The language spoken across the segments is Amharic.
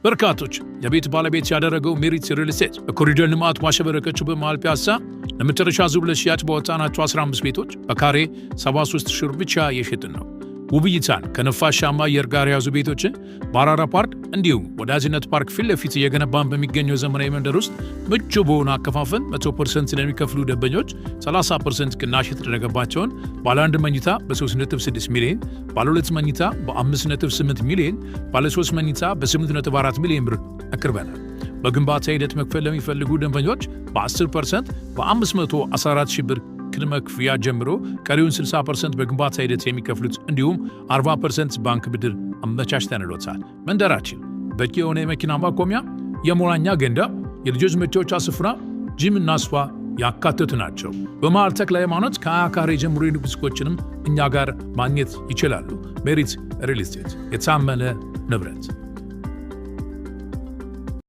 በርካቶች የቤት ባለቤት ያደረገው ሜሪት ሪል ስቴት በኮሪደር ልማት ማሸበረቀችው በመሃል ፒያሳ ለመጨረሻ ዙር ለሽያጭ ባወጣናቸው 15 ቤቶች በካሬ 73 ሺህ ብር ብቻ እየሸጥን ነው። ውብ እይታን ከነፋሻማ አየር ጋር የያዙ ቤቶችን በአራራ ፓርክ እንዲሁም ወዳጅነት ፓርክ ፊት ለፊት እየገነባን በሚገኘው ዘመናዊ መንደር ውስጥ ምቹ በሆነ አከፋፈል 100% ለሚከፍሉ ደንበኞች 30% ቅናሽ የተደረገባቸውን ባለ 1 መኝታ በ3.6 ሚሊዮን፣ ባለ 2 መኝታ በ5.8 ሚሊዮን፣ ባለ 3 መኝታ በ8.4 ሚሊዮን ብር አቅርበናል። በግንባታ ሂደት መክፈል ለሚፈልጉ ደንበኞች በ10% በ514 ሺህ ብር ቅድመ ክፍያ ጀምሮ ቀሪውን 60% በግንባታ ሂደት የሚከፍሉት እንዲሁም 40% ባንክ ብድር አመቻችተንልዎታል። መንደራችን በቂ የሆነ የመኪና ማቆሚያ፣ የመዋኛ ገንዳ፣ የልጆች መጫወቻ ስፍራ፣ ጂም እና ስፓ ያካተቱ ናቸው። በመሃል ተክለ ሃይማኖት ከ20 ካሬ ጀምሮ የንግድ ሱቆችንም እኛ ጋር ማግኘት ይችላሉ። ሜሪት ሪል ስቴት የታመነ ንብረት።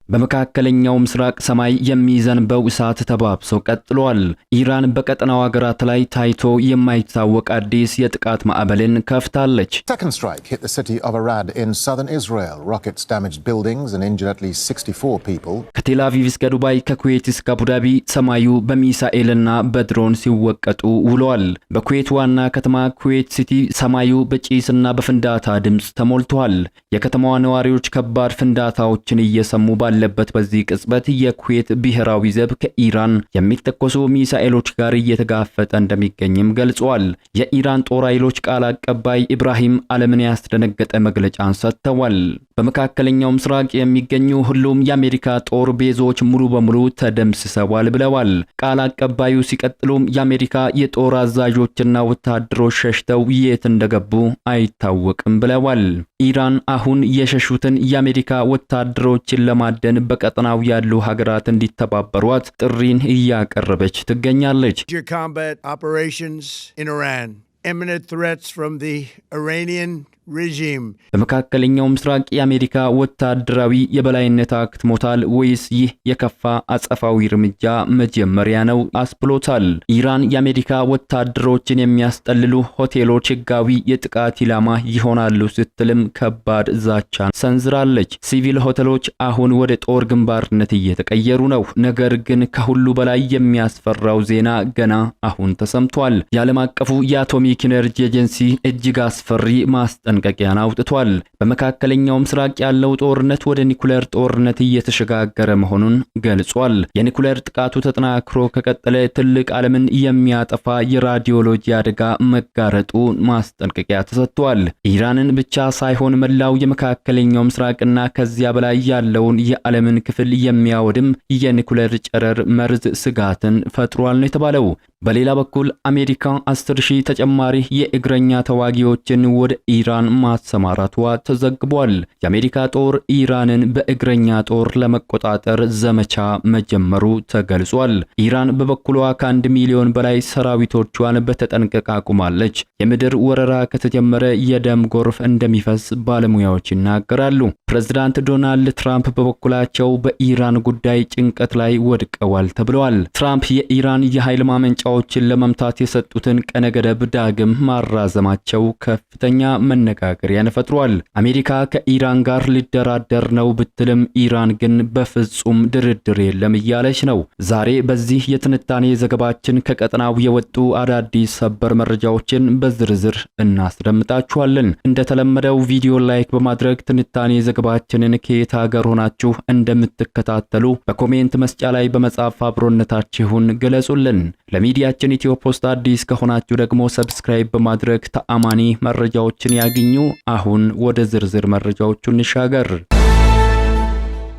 በመካከለኛው ምስራቅ ሰማይ የሚዘንበው እሳት ተባብሶ ቀጥሏል። ኢራን በቀጠናው ሀገራት ላይ ታይቶ የማይታወቅ አዲስ የጥቃት ማዕበልን ከፍታለች። Second strike hit the city of Arad in southern Israel. Rockets damaged buildings and injured at least 64 people. ከቴል አቪቭ እስከ ዱባይ፣ ከኩዌት እስከ አቡዳቢ ሰማዩ በሚሳኤልና በድሮን ሲወቀጡ ውሏል። በኩዌት ዋና ከተማ ኩዌት ሲቲ ሰማዩ በጭስና በፍንዳታ ድምጽ ተሞልቷል። የከተማዋ ነዋሪዎች ከባድ ፍንዳታዎችን እየሰሙ ባለበት በዚህ ቅጽበት የኩዌት ብሔራዊ ዘብ ከኢራን የሚተኮሱ ሚሳኤሎች ጋር እየተጋፈጠ እንደሚገኝም ገልጿል። የኢራን ጦር ኃይሎች ቃል አቀባይ ኢብራሂም ዓለምን ያስደነገጠ መግለጫን ሰጥተዋል። በመካከለኛው ምስራቅ የሚገኙ ሁሉም የአሜሪካ ጦር ቤዞች ሙሉ በሙሉ ተደምስሰዋል ብለዋል። ቃል አቀባዩ ሲቀጥሉም የአሜሪካ የጦር አዛዦችና ወታደሮች ሸሽተው የት እንደገቡ አይታወቅም ብለዋል። ኢራን አሁን የሸሹትን የአሜሪካ ወታደሮችን ለማደን በቀጠናው ያሉ ሀገራት እንዲተባበሯት ጥሪን እያቀረበች ትገኛለች። Combat operations in Iran. Imminent threats from the Iranian regime. በመካከለኛው ምስራቅ የአሜሪካ ወታደራዊ የበላይነት አክትሞታል ወይስ ይህ የከፋ አጸፋዊ እርምጃ መጀመሪያ ነው አስብሎታል? ኢራን የአሜሪካ ወታደሮችን የሚያስጠልሉ ሆቴሎች ህጋዊ የጥቃት ኢላማ ይሆናሉ ስትልም ከባድ ዛቻን ሰንዝራለች። ሲቪል ሆቴሎች አሁን ወደ ጦር ግንባርነት እየተቀየሩ ነው። ነገር ግን ከሁሉ በላይ የሚያስፈራው ዜና ገና አሁን ተሰምቷል። የዓለም አቀፉ የአቶሚክ ኢነርጂ ኤጀንሲ እጅግ አስፈሪ ማስጠንቀቂያን አውጥቷል። በመካከለኛው ምስራቅ ያለው ጦርነት ወደ ኒኩሌር ጦርነት እየተሸጋገረ መሆኑን ገልጿል። የኒኩሌር ጥቃቱ ተጠናክሮ ከቀጠለ ትልቅ ዓለምን የሚያጠፋ የራዲዮሎጂ አደጋ መጋረጡ ማስጠንቀቂያ ተሰጥቷል። ኢራንን ብቻ ሳይሆን መላው የመካከለኛው ምስራቅና ከዚያ በላይ ያለውን የዓለምን ክፍል የሚያወድም የኒኩሌር ጨረር መርዝ ስጋትን ፈጥሯል ነው የተባለው። በሌላ በኩል አሜሪካ 10,000 ተጨማሪ የእግረኛ ተዋጊዎችን ወደ ኢራን ማሰማራቷ ተዘግቧል። የአሜሪካ ጦር ኢራንን በእግረኛ ጦር ለመቆጣጠር ዘመቻ መጀመሩ ተገልጿል። ኢራን በበኩሏ ከ1 ሚሊዮን በላይ ሰራዊቶቿን በተጠንቀቅ አቁማለች። የምድር ወረራ ከተጀመረ የደም ጎርፍ እንደሚፈስ ባለሙያዎች ይናገራሉ። ፕሬዝዳንት ዶናልድ ትራምፕ በበኩላቸው በኢራን ጉዳይ ጭንቀት ላይ ወድቀዋል ተብሏል። ትራምፕ የኢራን የኃይል ማመንጫዎችን ለመምታት የሰጡትን ቀነ ገደብ ዳግም ማራዘማቸው ከፍተኛ መነጋገሪያን ፈጥሯል። አሜሪካ ከኢራን ጋር ሊደራደር ነው ብትልም ኢራን ግን በፍጹም ድርድር የለም እያለች ነው። ዛሬ በዚህ የትንታኔ ዘገባችን ከቀጠናው የወጡ አዳዲስ ሰበር መረጃዎችን በዝርዝር እናስደምጣችኋለን። እንደተለመደው ቪዲዮ ላይክ በማድረግ ትንታኔ ዘገባችንን ከየት ሀገር ሆናችሁ እንደምትከታተሉ በኮሜንት መስጫ ላይ በመጻፍ አብሮነታችሁን ገለጹልን። ለሚዲያችን ኢትዮ ፖስት አዲስ ከሆናችሁ ደግሞ ሰብስክራይብ በማድረግ ተአማኒ መረጃዎችን ያግኙ። አሁን ወደ ዝርዝር መረጃዎቹ እንሻገር።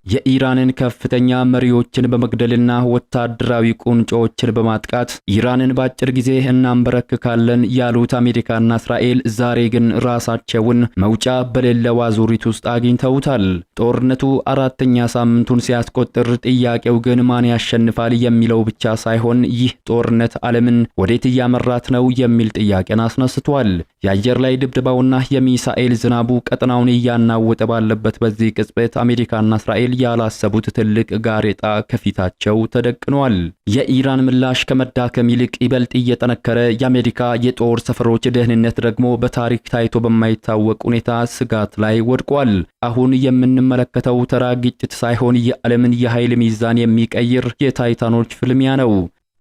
የኢራንን ከፍተኛ መሪዎችን በመግደልና ወታደራዊ ቁንጮችን በማጥቃት ኢራንን በአጭር ጊዜ እናንበረክካለን ያሉት አሜሪካና እስራኤል ዛሬ ግን ራሳቸውን መውጫ በሌለው አዙሪት ውስጥ አግኝተውታል። ጦርነቱ 4ኛ ሳምንቱን ሲያስቆጥር ጥያቄው ግን ማን ያሸንፋል የሚለው ብቻ ሳይሆን ይህ ጦርነት ዓለምን ወዴት እያመራት ነው የሚል ጥያቄን አስነስቷል። የአየር ላይ ድብደባውና የሚሳኤል ዝናቡ ቀጠናውን እያናወጠ ባለበት በዚህ ቅጽበት አሜሪካና እስራኤል ያላሰቡት ትልቅ ጋሬጣ ከፊታቸው ተደቅኗል። የኢራን ምላሽ ከመዳከም ይልቅ ይበልጥ እየጠነከረ የአሜሪካ የጦር ሰፈሮች ደህንነት ደግሞ በታሪክ ታይቶ በማይታወቅ ሁኔታ ስጋት ላይ ወድቋል። አሁን የምንመለከተው ተራ ግጭት ሳይሆን የዓለምን የኃይል ሚዛን የሚቀይር የታይታኖች ፍልሚያ ነው።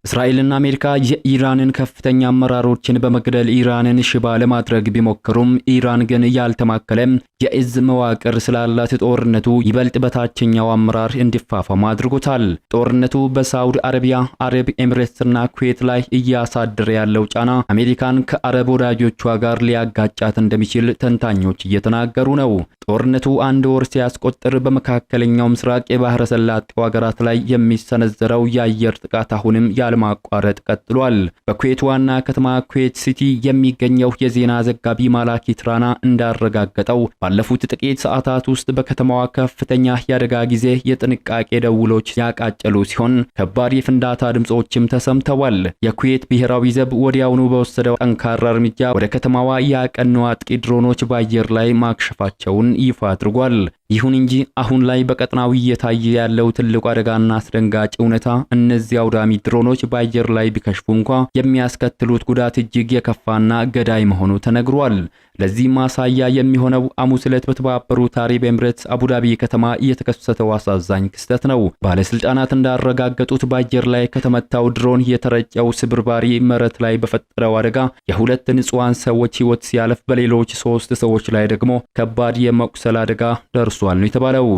እስራኤልና አሜሪካ የኢራንን ከፍተኛ አመራሮችን በመግደል ኢራንን ሽባ ለማድረግ ቢሞክሩም ኢራን ግን ያልተማከለም የእዝ መዋቅር ስላላት ጦርነቱ ይበልጥ በታችኛው አመራር እንዲፋፋም አድርጎታል። ጦርነቱ በሳውዲ አረቢያ፣ አረብ ኤሚሬትስና ኩዌት ላይ እያሳደረ ያለው ጫና አሜሪካን ከአረብ ወዳጆቿ ጋር ሊያጋጫት እንደሚችል ተንታኞች እየተናገሩ ነው። ጦርነቱ አንድ ወር ሲያስቆጥር በመካከለኛው ምስራቅ የባህረ ሰላጤው ሀገራት ላይ የሚሰነዘረው የአየር ጥቃት አሁንም ያለማቋረጥ ቀጥሏል። በኩዌት ዋና ከተማ ኩዌት ሲቲ የሚገኘው የዜና ዘጋቢ ማላኪ ትራና እንዳረጋገጠው ባለፉት ጥቂት ሰዓታት ውስጥ በከተማዋ ከፍተኛ የአደጋ ጊዜ የጥንቃቄ ደውሎች ያቃጨሉ ሲሆን ከባድ የፍንዳታ ድምጾችም ተሰምተዋል። የኩዌት ብሔራዊ ዘብ ወዲያውኑ በወሰደው ጠንካራ እርምጃ ወደ ከተማዋ ያቀኑ አጥቂ ድሮኖች በአየር ላይ ማክሸፋቸውን ይፋ አድርጓል። ይሁን እንጂ አሁን ላይ በቀጠናው እየታየ ያለው ትልቁ አደጋና አስደንጋጭ እውነታ እነዚህ አውዳሚ ድሮኖች በአየር ላይ ቢከሽፉ እንኳ የሚያስከትሉት ጉዳት እጅግ የከፋና ገዳይ መሆኑ ተነግሯል። ለዚህ ማሳያ የሚሆነው ሐሙስ ዕለት በተባበሩት አረብ ኤሚሬትስ አቡዳቢ ከተማ የተከሰተው አሳዛኝ ክስተት ነው። ባለስልጣናት እንዳረጋገጡት በአየር ላይ ከተመታው ድሮን የተረጨው ስብርባሪ መሬት ላይ በፈጠረው አደጋ የሁለት ንጹሃን ሰዎች ሕይወት ሲያልፍ በሌሎች 3 ሰዎች ላይ ደግሞ ከባድ የመቁሰል አደጋ ደርሷል ነው የተባለው።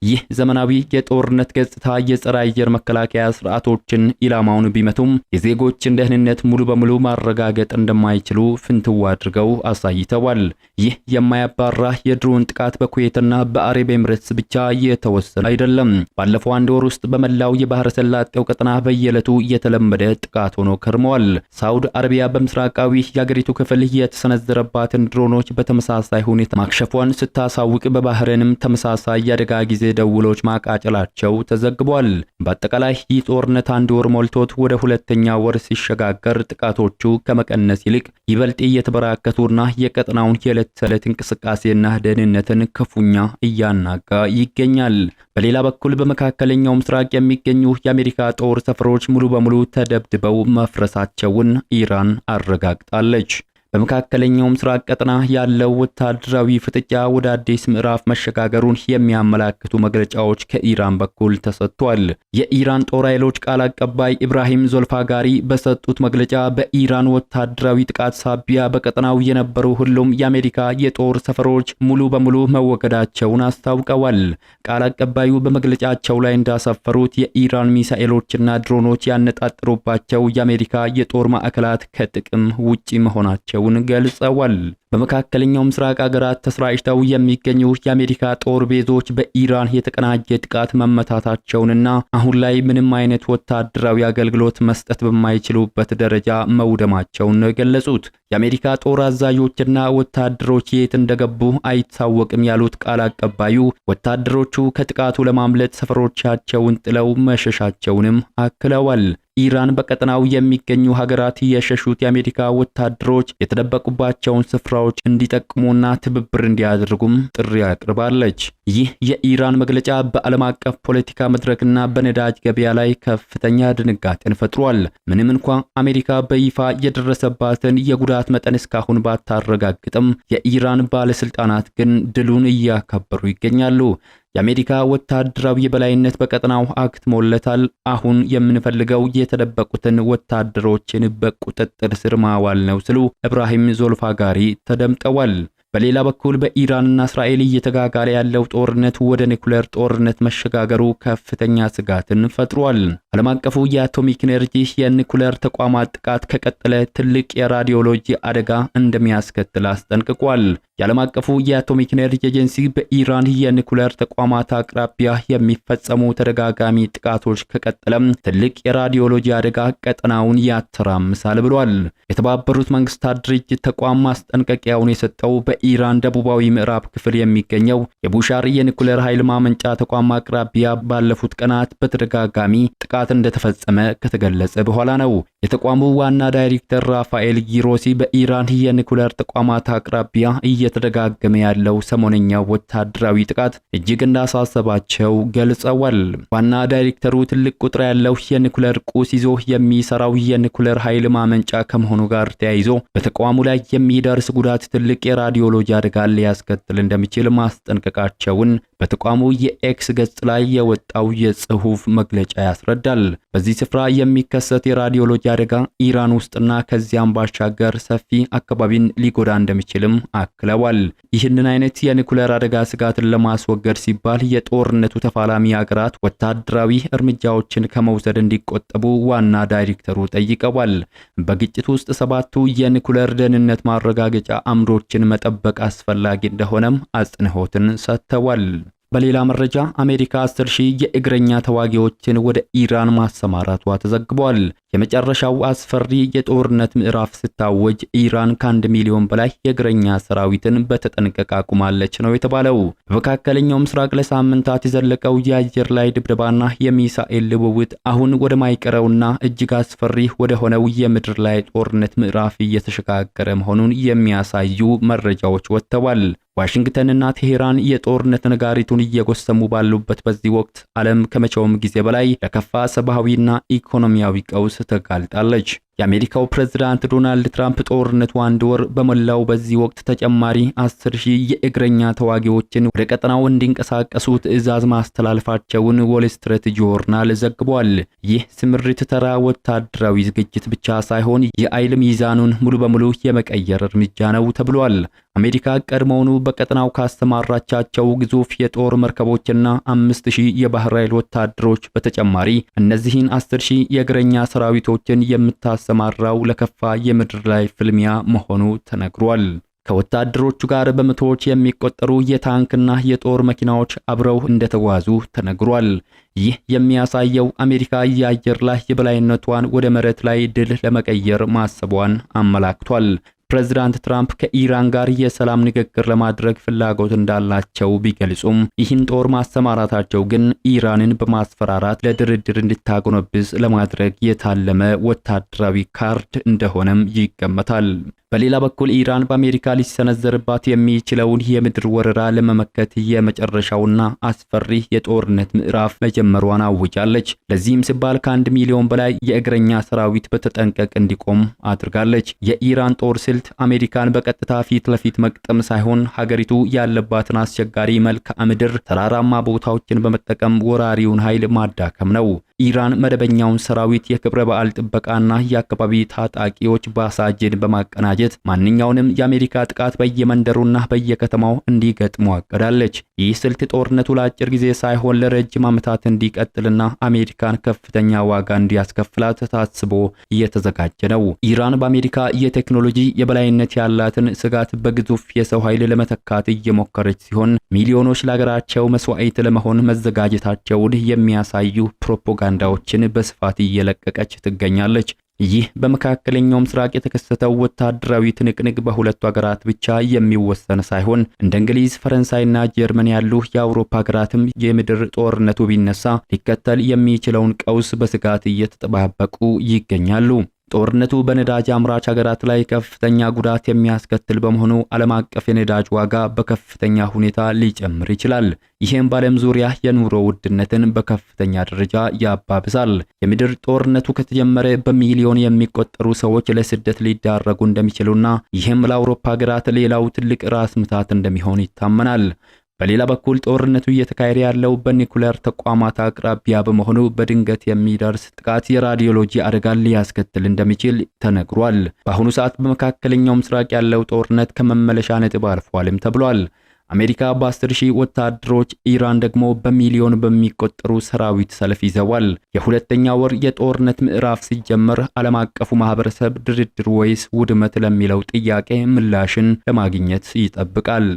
ይህ ዘመናዊ የጦርነት ገጽታ የጸረ አየር መከላከያ ስርዓቶችን ኢላማውን ቢመቱም የዜጎችን ደህንነት ሙሉ በሙሉ ማረጋገጥ እንደማይችሉ ፍንትው አድርገው አሳይተዋል። ይህ የማያባራ የድሮን ጥቃት በኩዌትና በአረብ ኤሚሬትስ ብቻ የተወሰነ አይደለም። ባለፈው አንድ ወር ውስጥ በመላው የባህረ ሰላጤው ቀጠና በየዕለቱ የተለመደ ጥቃት ሆኖ ከርመዋል። ሳውዲ አረቢያ በምስራቃዊ የአገሪቱ ክፍል የተሰነዘረባትን ድሮኖች በተመሳሳይ ሁኔታ ማክሸፏን ስታሳውቅ በባህሬንም ተመሳሳይ የአደጋ ጊዜ ደውሎች ማቃጨላቸው ተዘግቧል። በአጠቃላይ ይህ ጦርነት አንድ ወር ሞልቶት ወደ ሁለተኛ ወር ሲሸጋገር ጥቃቶቹ ከመቀነስ ይልቅ ይበልጥ እየተበራከቱና የቀጠናውን የዕለት ተዕለት እንቅስቃሴና ደህንነትን ክፉኛ እያናጋ ይገኛል። በሌላ በኩል በመካከለኛው ምስራቅ የሚገኙ የአሜሪካ ጦር ሰፈሮች ሙሉ በሙሉ ተደብድበው መፍረሳቸውን ኢራን አረጋግጣለች። በመካከለኛው ምስራቅ ቀጠና ያለው ወታደራዊ ፍጥጫ ወደ አዲስ ምዕራፍ መሸጋገሩን የሚያመላክቱ መግለጫዎች ከኢራን በኩል ተሰጥቷል። የኢራን ጦር ኃይሎች ቃል አቀባይ ኢብራሂም ዞልፋጋሪ በሰጡት መግለጫ በኢራን ወታደራዊ ጥቃት ሳቢያ በቀጠናው የነበሩ ሁሉም የአሜሪካ የጦር ሰፈሮች ሙሉ በሙሉ መወገዳቸውን አስታውቀዋል። ቃል አቀባዩ በመግለጫቸው ላይ እንዳሰፈሩት የኢራን ሚሳኤሎችና ድሮኖች ያነጣጠሩባቸው የአሜሪካ የጦር ማዕከላት ከጥቅም ውጪ መሆናቸው ገልጸዋል። በመካከለኛው ምስራቅ ሀገራት ተስራጭተው የሚገኙ የአሜሪካ ጦር ቤዞች በኢራን የተቀናጀ ጥቃት መመታታቸውንና አሁን ላይ ምንም አይነት ወታደራዊ አገልግሎት መስጠት በማይችሉበት ደረጃ መውደማቸውን ነው የገለጹት። የአሜሪካ ጦር አዛዦችና ወታደሮች የት እንደገቡ አይታወቅም ያሉት ቃል አቀባዩ ወታደሮቹ ከጥቃቱ ለማምለጥ ሰፈሮቻቸውን ጥለው መሸሻቸውንም አክለዋል። ኢራን በቀጠናው የሚገኙ ሀገራት የሸሹት የአሜሪካ ወታደሮች የተደበቁባቸውን ስፍራዎች እንዲጠቅሙና ትብብር እንዲያደርጉም ጥሪ አቅርባለች። ይህ የኢራን መግለጫ በዓለም አቀፍ ፖለቲካ መድረክና በነዳጅ ገበያ ላይ ከፍተኛ ድንጋጤን ፈጥሯል። ምንም እንኳን አሜሪካ በይፋ የደረሰባትን የጉዳት መጠን እስካሁን ባታረጋግጥም የኢራን ባለስልጣናት ግን ድሉን እያከበሩ ይገኛሉ። የአሜሪካ ወታደራዊ የበላይነት በቀጠናው አክትሞለታል። አሁን የምንፈልገው የተደበቁትን ወታደሮችን በቁጥጥር ስር ማዋል ነው ሲሉ ኢብራሂም ዞልፋጋሪ ተደምጠዋል። በሌላ በኩል በኢራንና እስራኤል እየተጋጋለ ያለው ጦርነት ወደ ኒኩሌር ጦርነት መሸጋገሩ ከፍተኛ ስጋትን ፈጥሯል። ዓለም አቀፉ የአቶሚክ ኤነርጂ የኒኩሌር ተቋማት ጥቃት ከቀጠለ ትልቅ የራዲዮሎጂ አደጋ እንደሚያስከትል አስጠንቅቋል። የዓለም አቀፉ የአቶሚክ ኤነርጂ ኤጀንሲ በኢራን የኒኩሌር ተቋማት አቅራቢያ የሚፈጸሙ ተደጋጋሚ ጥቃቶች ከቀጠለም ትልቅ የራዲዮሎጂ አደጋ ቀጠናውን ያተራምሳል ብሏል። የተባበሩት መንግስታት ድርጅት ተቋም ማስጠንቀቂያውን የሰጠው በኢራን ደቡባዊ ምዕራብ ክፍል የሚገኘው የቡሻር የኒኩሌር ኃይል ማመንጫ ተቋም አቅራቢያ ባለፉት ቀናት በተደጋጋሚ ጥቃት እንደተፈጸመ ከተገለጸ በኋላ ነው። የተቋሙ ዋና ዳይሬክተር ራፋኤል ጊሮሲ በኢራን የኒኩሌር ተቋማት አቅራቢያ እየተደጋገመ ያለው ሰሞነኛ ወታደራዊ ጥቃት እጅግ እንዳሳሰባቸው ገልጸዋል። ዋና ዳይሬክተሩ ትልቅ ቁጥር ያለው የኒኩሌር ቁስ ይዞ የሚሰራው የኒኩሌር ኃይል ማመንጫ ከመሆኑ ጋር ተያይዞ በተቋሙ ላይ የሚደርስ ጉዳት ትልቅ የራዲዮሎጂ አደጋ ሊያስከትል እንደሚችል ማስጠንቀቃቸውን በተቋሙ የኤክስ ገጽ ላይ የወጣው የጽሑፍ መግለጫ ያስረዳል። በዚህ ስፍራ የሚከሰት የራዲዮሎጂ አደጋ ኢራን ውስጥና ከዚያም ባሻገር ሰፊ አካባቢን ሊጎዳ እንደሚችልም አክለዋል። ይህንን አይነት የኒኩሌር አደጋ ስጋትን ለማስወገድ ሲባል የጦርነቱ ተፋላሚ ሀገራት ወታደራዊ እርምጃዎችን ከመውሰድ እንዲቆጠቡ ዋና ዳይሬክተሩ ጠይቀዋል። በግጭት ውስጥ 7ቱ የኒኩሌር ደህንነት ማረጋገጫ አምዶችን መጠበቅ አስፈላጊ እንደሆነም አጽንዖትን ሰጥተዋል። በሌላ መረጃ አሜሪካ 10,000 የእግረኛ ተዋጊዎችን ወደ ኢራን ማሰማራቷ ተዘግቧል። የመጨረሻው አስፈሪ የጦርነት ምዕራፍ ስታወጅ ኢራን ከ1 ሚሊዮን በላይ የእግረኛ ሰራዊትን በተጠንቀቅ አቁማለች ነው የተባለው። በመካከለኛው ምስራቅ ለሳምንታት የዘለቀው የአየር ላይ ድብደባና የሚሳኤል ልውውጥ አሁን ወደ ማይቀረውና እጅግ አስፈሪ ወደ ሆነው የምድር ላይ ጦርነት ምዕራፍ እየተሸጋገረ መሆኑን የሚያሳዩ መረጃዎች ወጥተዋል። ዋሽንግተንና ቴሄራን የጦርነት ነጋሪቱን እየጎሰሙ ባሉበት በዚህ ወቅት ዓለም ከመቼውም ጊዜ በላይ ለከፋ ሰብአዊና ኢኮኖሚያዊ ቀውስ ተጋልጣለች። የአሜሪካው ፕሬዝዳንት ዶናልድ ትራምፕ ጦርነቱ 1 ወር በመላው በዚህ ወቅት ተጨማሪ 10,000 የእግረኛ ተዋጊዎችን ወደ ቀጠናው እንዲንቀሳቀሱ ትዕዛዝ ማስተላለፋቸውን ዎል ስትሪት ጆርናል ዘግቧል። ይህ ስምሪት ተራ ወታደራዊ ዝግጅት ብቻ ሳይሆን የኃይል ሚዛኑን ሙሉ በሙሉ የመቀየር እርምጃ ነው ተብሏል። አሜሪካ ቀድሞውኑ በቀጠናው ካስተማራቻቸው ግዙፍ የጦር መርከቦችና 5,000 የባህር ኃይል ወታደሮች በተጨማሪ እነዚህን 10,000 የእግረኛ ሰራዊቶችን የምታሰማራው ለከፋ የምድር ላይ ፍልሚያ መሆኑ ተነግሯል። ከወታደሮቹ ጋር በመቶዎች የሚቆጠሩ የታንክና የጦር መኪናዎች አብረው እንደተጓዙ ተነግሯል። ይህ የሚያሳየው አሜሪካ የአየር ላይ የበላይነቷን ወደ መሬት ላይ ድል ለመቀየር ማሰቧን አመላክቷል። ፕሬዝዳንት ትራምፕ ከኢራን ጋር የሰላም ንግግር ለማድረግ ፍላጎት እንዳላቸው ቢገልጹም ይህን ጦር ማሰማራታቸው ግን ኢራንን በማስፈራራት ለድርድር እንድታጎነብስ ለማድረግ የታለመ ወታደራዊ ካርድ እንደሆነም ይገመታል። በሌላ በኩል ኢራን በአሜሪካ ሊሰነዘርባት የሚችለውን የምድር ወረራ ለመመከት የመጨረሻውና አስፈሪ የጦርነት ምዕራፍ መጀመሯን አውጃለች። ለዚህም ሲባል ከ1 ሚሊዮን በላይ የእግረኛ ሰራዊት በተጠንቀቅ እንዲቆም አድርጋለች። የኢራን ጦር ስልት አሜሪካን በቀጥታ ፊት ለፊት መቅጠም ሳይሆን ሀገሪቱ ያለባትን አስቸጋሪ መልክዓ ምድር፣ ተራራማ ቦታዎችን በመጠቀም ወራሪውን ኃይል ማዳከም ነው። ኢራን መደበኛውን ሰራዊት፣ የክብረ በዓል ጥበቃና የአካባቢ ታጣቂዎች ባሳጅን በማቀናጀት ማንኛውንም የአሜሪካ ጥቃት በየመንደሩና በየከተማው እንዲገጥሙ አቅዳለች። ይህ ስልት ጦርነቱ ለአጭር ጊዜ ሳይሆን ለረጅም ዓመታት እንዲቀጥልና አሜሪካን ከፍተኛ ዋጋ እንዲያስከፍላት ታስቦ እየተዘጋጀ ነው። ኢራን በአሜሪካ የቴክኖሎጂ የበላይነት ያላትን ስጋት በግዙፍ የሰው ኃይል ለመተካት እየሞከረች ሲሆን ሚሊዮኖች ለሀገራቸው መስዋዕት ለመሆን መዘጋጀታቸውን የሚያሳዩ ፕሮፓጋንዳዎችን በስፋት እየለቀቀች ትገኛለች። ይህ በመካከለኛው ምስራቅ የተከሰተው ወታደራዊ ትንቅንቅ በሁለቱ ሀገራት ብቻ የሚወሰን ሳይሆን እንደ እንግሊዝ፣ ፈረንሳይና ጀርመን ያሉ የአውሮፓ ሀገራትም የምድር ጦርነቱ ቢነሳ ሊከተል የሚችለውን ቀውስ በስጋት እየተጠባበቁ ይገኛሉ። ጦርነቱ በነዳጅ አምራች ሀገራት ላይ ከፍተኛ ጉዳት የሚያስከትል በመሆኑ ዓለም አቀፍ የነዳጅ ዋጋ በከፍተኛ ሁኔታ ሊጨምር ይችላል። ይህም በዓለም ዙሪያ የኑሮ ውድነትን በከፍተኛ ደረጃ ያባብሳል። የምድር ጦርነቱ ከተጀመረ በሚሊዮን የሚቆጠሩ ሰዎች ለስደት ሊዳረጉ እንደሚችሉና ይህም ለአውሮፓ ሀገራት ሌላው ትልቅ ራስ ምታት እንደሚሆን ይታመናል። በሌላ በኩል ጦርነቱ እየተካሄደ ያለው በኒኩሌር ተቋማት አቅራቢያ በመሆኑ በድንገት የሚደርስ ጥቃት የራዲዮሎጂ አደጋን ሊያስከትል እንደሚችል ተነግሯል። በአሁኑ ሰዓት በመካከለኛው ምስራቅ ያለው ጦርነት ከመመለሻ ነጥብ አልፏልም ተብሏል። አሜሪካ በ10,000 ወታደሮች፣ ኢራን ደግሞ በሚሊዮን በሚቆጠሩ ሰራዊት ሰልፍ ይዘዋል። የሁለተኛ ወር የጦርነት ምዕራፍ ሲጀመር ዓለም አቀፉ ማህበረሰብ ድርድር ወይስ ውድመት ለሚለው ጥያቄ ምላሽን ለማግኘት ይጠብቃል።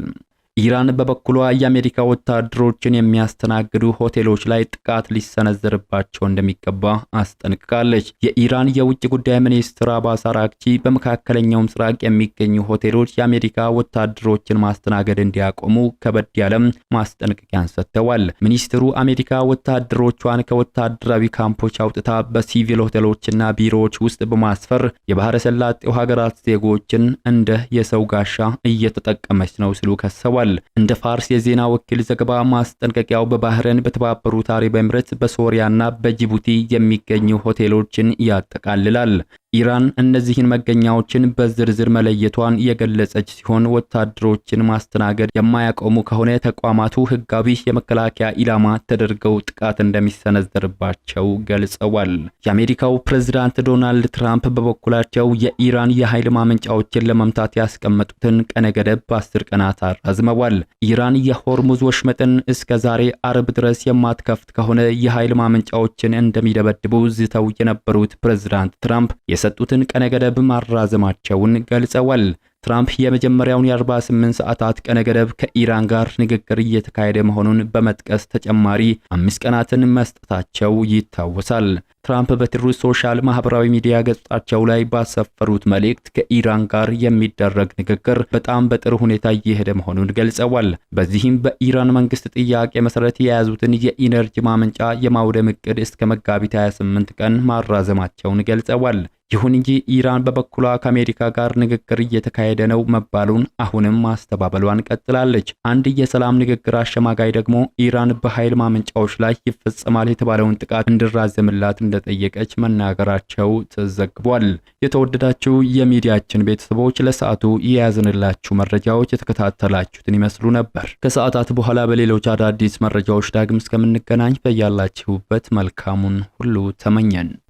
ኢራን በበኩሏ የአሜሪካ ወታደሮችን የሚያስተናግዱ ሆቴሎች ላይ ጥቃት ሊሰነዘርባቸው እንደሚገባ አስጠንቅቃለች። የኢራን የውጭ ጉዳይ ሚኒስትር አባስ አራግቺ በመካከለኛው ምስራቅ የሚገኙ ሆቴሎች የአሜሪካ ወታደሮችን ማስተናገድ እንዲያቆሙ ከበድ ያለም ማስጠንቀቂያን ሰጥተዋል። ሚኒስትሩ አሜሪካ ወታደሮቿን ከወታደራዊ ካምፖች አውጥታ በሲቪል ሆቴሎችና ቢሮዎች ውስጥ በማስፈር የባህረ ሰላጤው ሀገራት ዜጎችን እንደ የሰው ጋሻ እየተጠቀመች ነው ሲሉ ከሰዋል። እንደ ፋርስ የዜና ወኪል ዘገባ ማስጠንቀቂያው በባህሬን፣ በተባበሩት አረብ ኤምሬትስ፣ በሶሪያና በጅቡቲ የሚገኙ ሆቴሎችን ያጠቃልላል። ኢራን እነዚህን መገኛዎችን በዝርዝር መለየቷን የገለጸች ሲሆን ወታደሮችን ማስተናገድ የማያቆሙ ከሆነ ተቋማቱ ህጋዊ የመከላከያ ኢላማ ተደርገው ጥቃት እንደሚሰነዘርባቸው ገልጸዋል። የአሜሪካው ፕሬዝዳንት ዶናልድ ትራምፕ በበኩላቸው የኢራን የኃይል ማመንጫዎችን ለመምታት ያስቀመጡትን ቀነ ገደብ በ10 ቀናት አራዝመዋል። ኢራን የሆርሙዝ ወሽመጥን እስከ ዛሬ አርብ ድረስ የማትከፍት ከሆነ የኃይል ማመንጫዎችን እንደሚደበድቡ ዝተው የነበሩት ፕሬዝዳንት ትራምፕ የሰጡትን ቀነ ገደብ ማራዘማቸውን ገልጸዋል። ትራምፕ የመጀመሪያውን የ48 ሰዓታት ቀነ ገደብ ከኢራን ጋር ንግግር እየተካሄደ መሆኑን በመጥቀስ ተጨማሪ 5 ቀናትን መስጠታቸው ይታወሳል። ትራምፕ በትሩዝ ሶሻል ማህበራዊ ሚዲያ ገጻቸው ላይ ባሰፈሩት መልእክት ከኢራን ጋር የሚደረግ ንግግር በጣም በጥሩ ሁኔታ እየሄደ መሆኑን ገልጸዋል። በዚህም በኢራን መንግስት ጥያቄ መሰረት የያዙትን የኢነርጂ ማመንጫ የማውደም እቅድ እስከ መጋቢት 28 ቀን ማራዘማቸውን ገልጸዋል። ይሁን እንጂ ኢራን በበኩሏ ከአሜሪካ ጋር ንግግር እየተካሄደ ነው መባሉን አሁንም ማስተባበሏን ቀጥላለች። አንድ የሰላም ንግግር አሸማጋይ ደግሞ ኢራን በኃይል ማመንጫዎች ላይ ይፈጸማል የተባለውን ጥቃት እንዲራዘምላት እንደጠየቀች መናገራቸው ተዘግቧል። የተወደዳችሁ የሚዲያችን ቤተሰቦች ለሰዓቱ የያዝንላችሁ መረጃዎች የተከታተላችሁትን ይመስሉ ነበር። ከሰዓታት በኋላ በሌሎች አዳዲስ መረጃዎች ዳግም እስከምንገናኝ በያላችሁበት መልካሙን ሁሉ ተመኘን።